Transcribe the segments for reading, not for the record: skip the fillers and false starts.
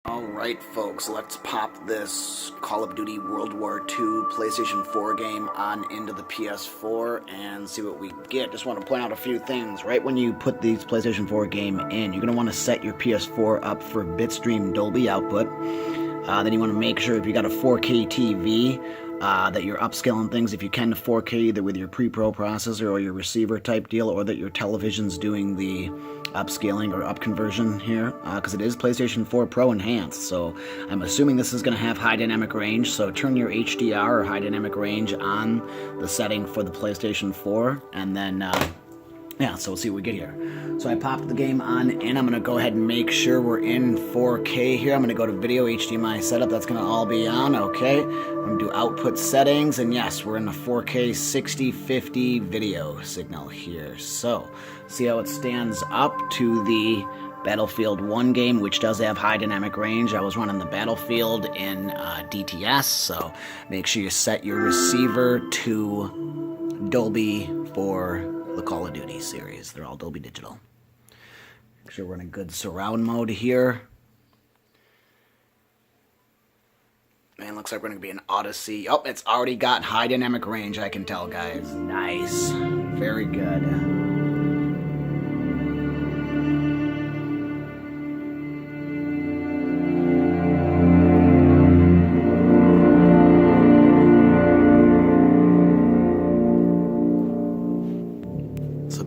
Alright folks, let's pop this Call of Duty World War II PlayStation 4 game on into the PS4 and see what we get. Just want to point out a few things. Right when you put this PlayStation 4 game in, you're going to want to set your PS4 up for Bitstream Dolby output. Then you want to make sure if you got a 4K TV that you're upscaling things if you can to 4K either with your pre-pro processor or your receiver type deal, or that your television's doing the upscaling or up conversion here, because it is PlayStation 4 Pro enhanced, so I'm assuming this is going to have high dynamic range. So turn your HDR or high dynamic range on the setting for the PlayStation 4, and then yeah, so we'll see what we get here. So I popped the game on and I'm going to go ahead and make sure we're in 4K here. I'm going to go to video HDMI setup. That's going to all be on. Okay. I'm going to do output settings. And yes, we're in the 4K 6050 video signal here. So see how it stands up to the Battlefield 1 game, which does have high dynamic range. I was running the Battlefield in DTS. So make sure you set your receiver to Dolby for the Call of Duty series. They're all Dolby Digital. Make sure we're in a good surround mode here. Man, looks like we're going to be in Odyssey. Oh, it's already got high dynamic range, I can tell, guys. Nice. Very good.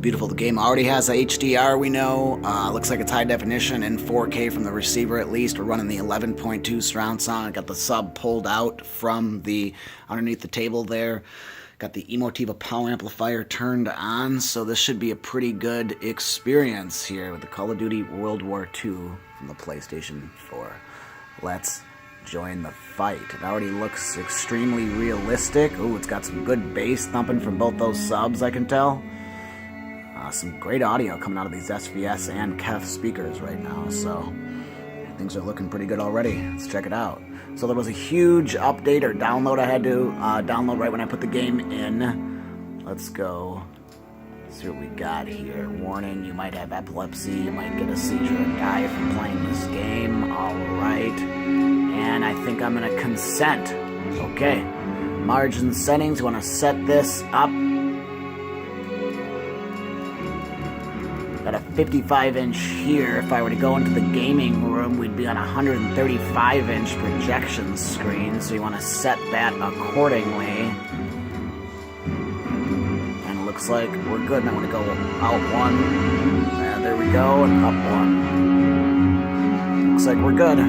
Beautiful. The game already has HDR, we know. Looks like it's high definition in 4K from the receiver at least. We're running the 11.2 surround sound. I got the sub pulled out from the underneath the table there. Got the Emotiva power amplifier turned on, so this should be a pretty good experience here with the Call of Duty World War II from the PlayStation 4. Let's join the fight. It already looks extremely realistic. Ooh, it's got some good bass thumping from both those subs, I can tell. Some great audio coming out of these SVS and KEF speakers right now, so things are looking pretty good already. Let's check it out. So there was a huge update or download I had to download right when I put the game in. Let's go see what we got here. Warning, you might have epilepsy, you might get a seizure or die from playing this game. Alright, and I think I'm going to consent. Okay, margin settings, you want to set this up. Got a 55-inch here. If I were to go into the gaming room, we'd be on a 135-inch projection screen, so you want to set that accordingly. And it looks like we're good. And I'm going to go out one. And there we go, and up one. Looks like we're good.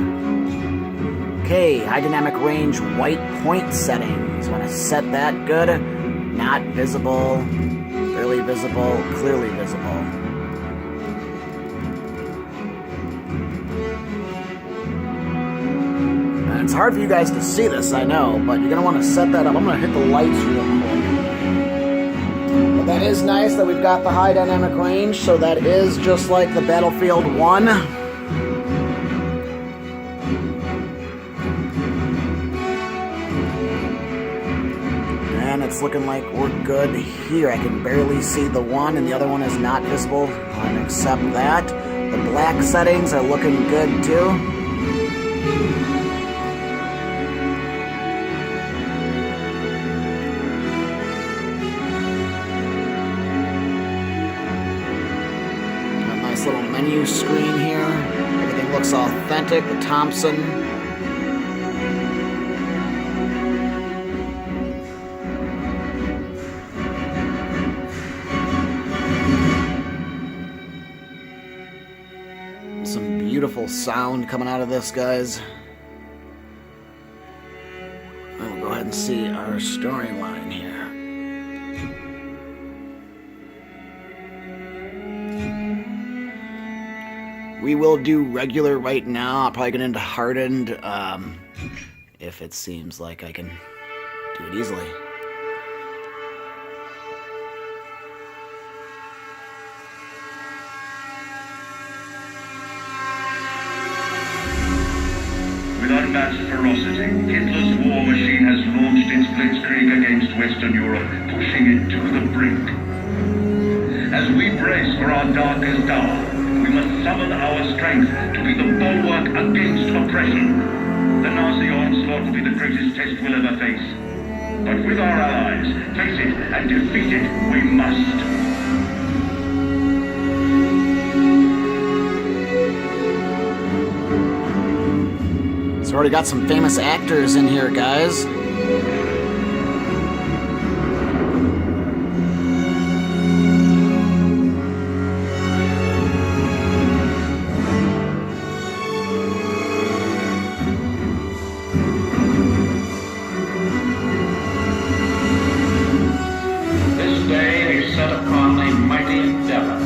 Okay, high dynamic range white point settings. Want to set that good. Not visible, barely visible, clearly visible. It's hard for you guys to see this, I know, but you're going to want to set that up. I'm going to hit the lights real quick. But that is nice that we've got the high dynamic range, so that is just like the Battlefield 1. And it's looking like we're good here. I can barely see the one, and the other one is not visible. I'll accept that. The black settings are looking good, too. Little menu screen here. Everything looks authentic. The Thompson. Some beautiful sound coming out of this, guys. We'll go ahead and see our storyline here. We will do regular right now. I'll probably get into hardened if it seems like I can do it easily. With unmatched ferocity, Hitler's war machine has launched its blitzkrieg against Western Europe, pushing it to the brink. As we brace for our darkest hour, we must summon our strength to be the bulwark against oppression. The Nazi onslaught will be the greatest test we'll ever face. But with our allies, face it and defeat it we must. It's already got some famous actors in here, guys. This day is set upon a mighty endeavor,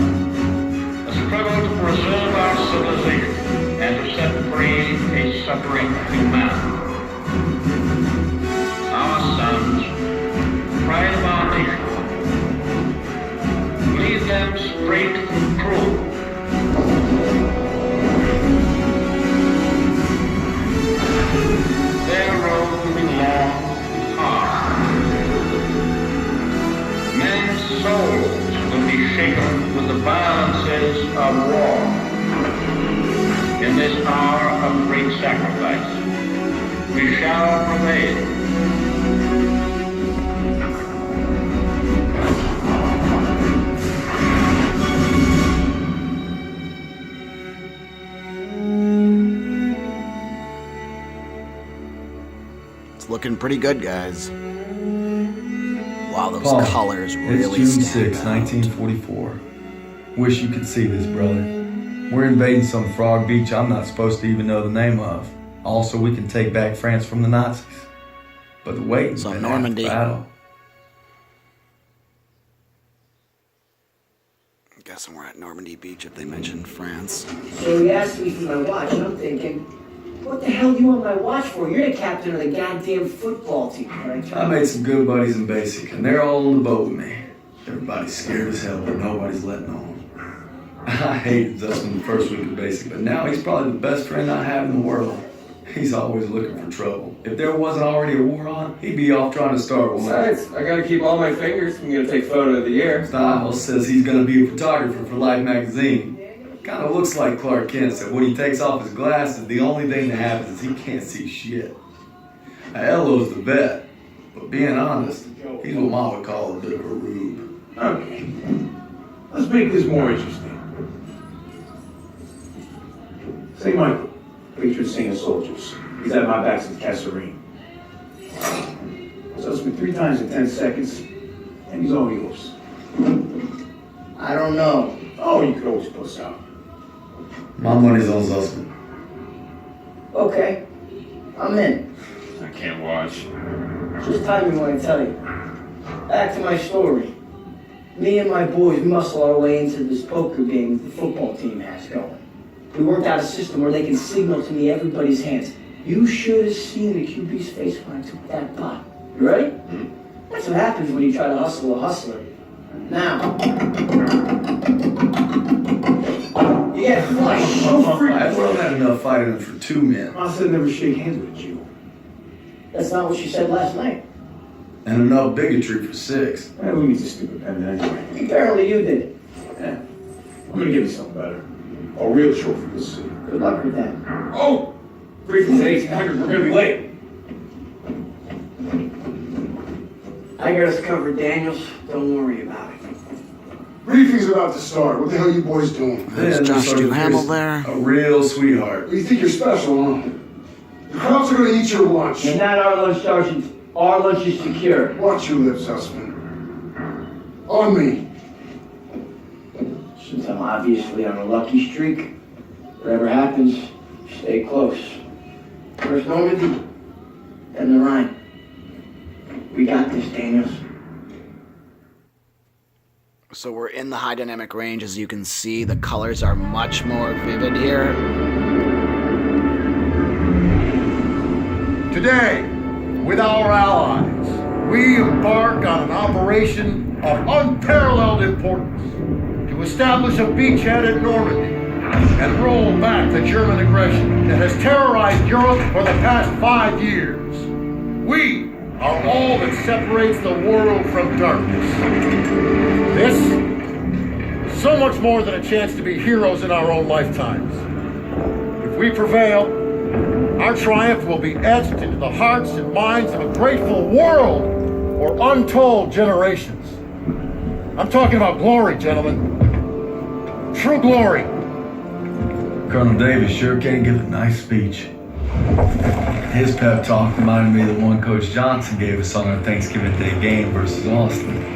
a struggle to preserve our civilization and to set free a suffering humanity. Our sons, pride of our nation, lead them straight and true. Their road will be long and hard. Men's souls will be shaken with the violences of war. In this hour of great sacrifice, we shall prevail. It's looking pretty good, guys. Wow, those Paul, colors really it's June stand 6, out. 1944. Wish you could see this, brother. We're invading some frog beach I'm not supposed to even know the name of. Also, we can take back France from the Nazis. But the waiting's So been Normandy. half the battle. I'm guessing we're at Normandy Beach if they mentioned France. So he asked me for my watch, and I'm thinking, what the hell do you want my watch for? You're the captain of the goddamn football team, right? I made some good buddies in basic, and they're all on the boat with me. Everybody's scared as hell, but nobody's letting on. I hated Dustin the first week of basic, but now he's probably the best friend I have in the world. He's always looking for trouble. If there wasn't already a war on, he'd be off trying to start one. Besides, I gotta keep all my fingers. I'm gonna take photo of the year. Style says he's gonna be a photographer for Life magazine. Kinda looks like Clark Kent, so when he takes off his glasses, the only thing that happens is he can't see shit. Now, Elo's the vet, but being honest, he's what Mom would call a bit of a rube. Okay. Let's make this more interesting. Say Michael, patron saint of soldiers. He's at my back since Kasserine. So it's been 3 times in 10 seconds, and he's all yours. I don't know. Oh, you could always puss out. My money's on Zussman. Okay, I'm in. I can't watch. Just tell me what I tell you. Back to my story. Me and my boys muscle our way into this poker game the football team has going. We worked out a system where they can signal to me everybody's hands. You should have seen the QB's face when I took that pot. You ready? That's what happens when you try to hustle a hustler. Now. You get flushed so I've freaking. had enough fighting for 2 men. I said never shake hands with you. That's not what you said last night. And enough bigotry for 6. Man, who needs a stupid pendant anyway? Apparently you did. Yeah. I'm gonna give you something better. A real trophy, you'll see. Good luck with that. Oh! Briefing's at 1800, we're gonna be late. I got us covered, Daniels. Don't worry about it. Briefing's about to start. What the hell are you boys doing? There's Josh Duhamel there. A real sweetheart. You think you're special, huh? The cops are gonna eat your lunch. And not our lunch, Sergeant. Our lunch is secure. Watch your lips, Husband. On me. Since I'm obviously on a lucky streak, whatever happens, stay close. First Normandy, then the Rhine. We got this, Daniels. So we're in the high dynamic range. As you can see, the colors are much more vivid here. Today, with our allies, we embark on an operation of unparalleled importance to establish a beachhead at Normandy and roll back the German aggression that has terrorized Europe for the past 5 years. We are all that separates the world from darkness. This so much more than a chance to be heroes in our own lifetimes. If we prevail, our triumph will be etched into the hearts and minds of a grateful world or untold generations. I'm talking about glory, gentlemen. True glory. Colonel Davis sure can give a nice speech. His pep talk reminded me of the one Coach Johnson gave us on our Thanksgiving Day game versus Austin.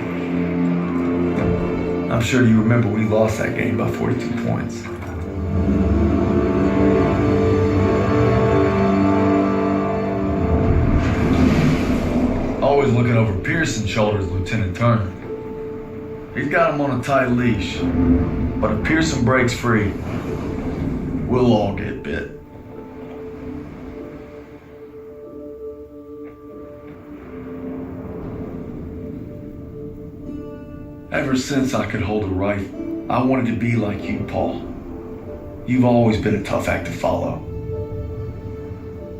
I'm sure you remember we lost that game by 42 points. Always looking over Pearson's shoulders, Lieutenant Turner. He's got him on a tight leash, but if Pearson breaks free, we'll all get bit. Ever since I could hold a rifle, I wanted to be like you, Paul. You've always been a tough act to follow.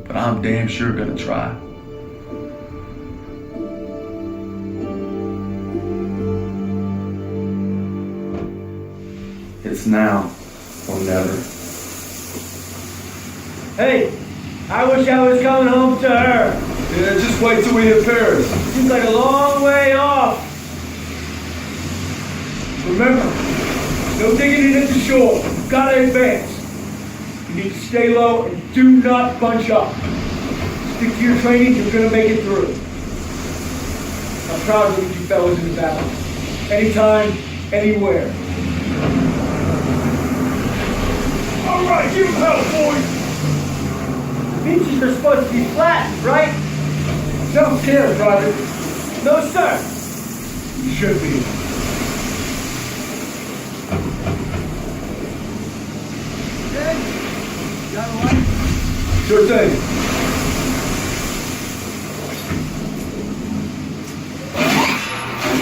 But I'm damn sure gonna try. It's now or never. Hey, I wish I was coming home to her. Yeah, just wait till we hit Paris. Seems like a long way off. Remember, no digging in at the shore. You've got to advance. You need to stay low and do not bunch up. Stick to your training, you're going to make it through. I'm proud to lead you fellas into battle. Anytime, anywhere. All right, give him hell, boys. Beaches are supposed to be flat, right? Don't care, Private. No, sir. You should be. Sure thing.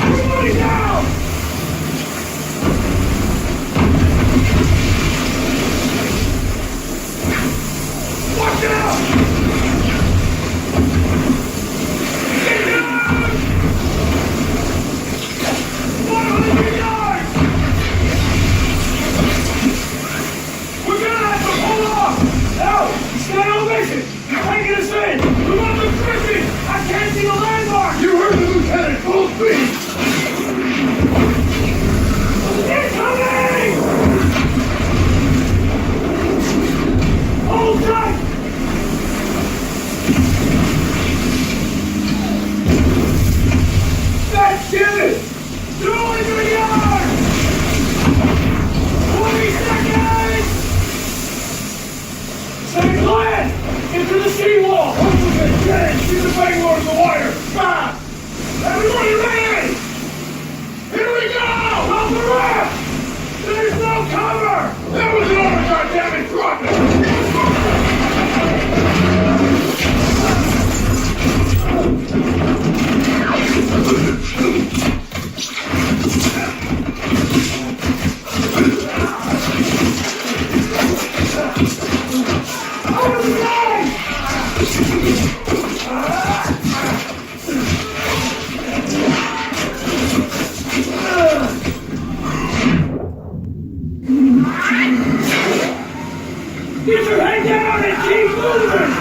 Everybody down! Watch out! Get down! 100 yards! We're gonna have to pull off! Now, stay elevation! You're taking us in! We want the drifting! I can't see the landmark! You heard the lieutenant! Full speed! Incoming! Hold tight! That's it! 200 yards! 20 seconds! Same plan! Into the seawall! Get it! See the banglores of the wire! Stop! Everybody ready! Here we go! On the raft! There's no cover! That was an order, goddammit! Drop it! Get your head down and keep moving!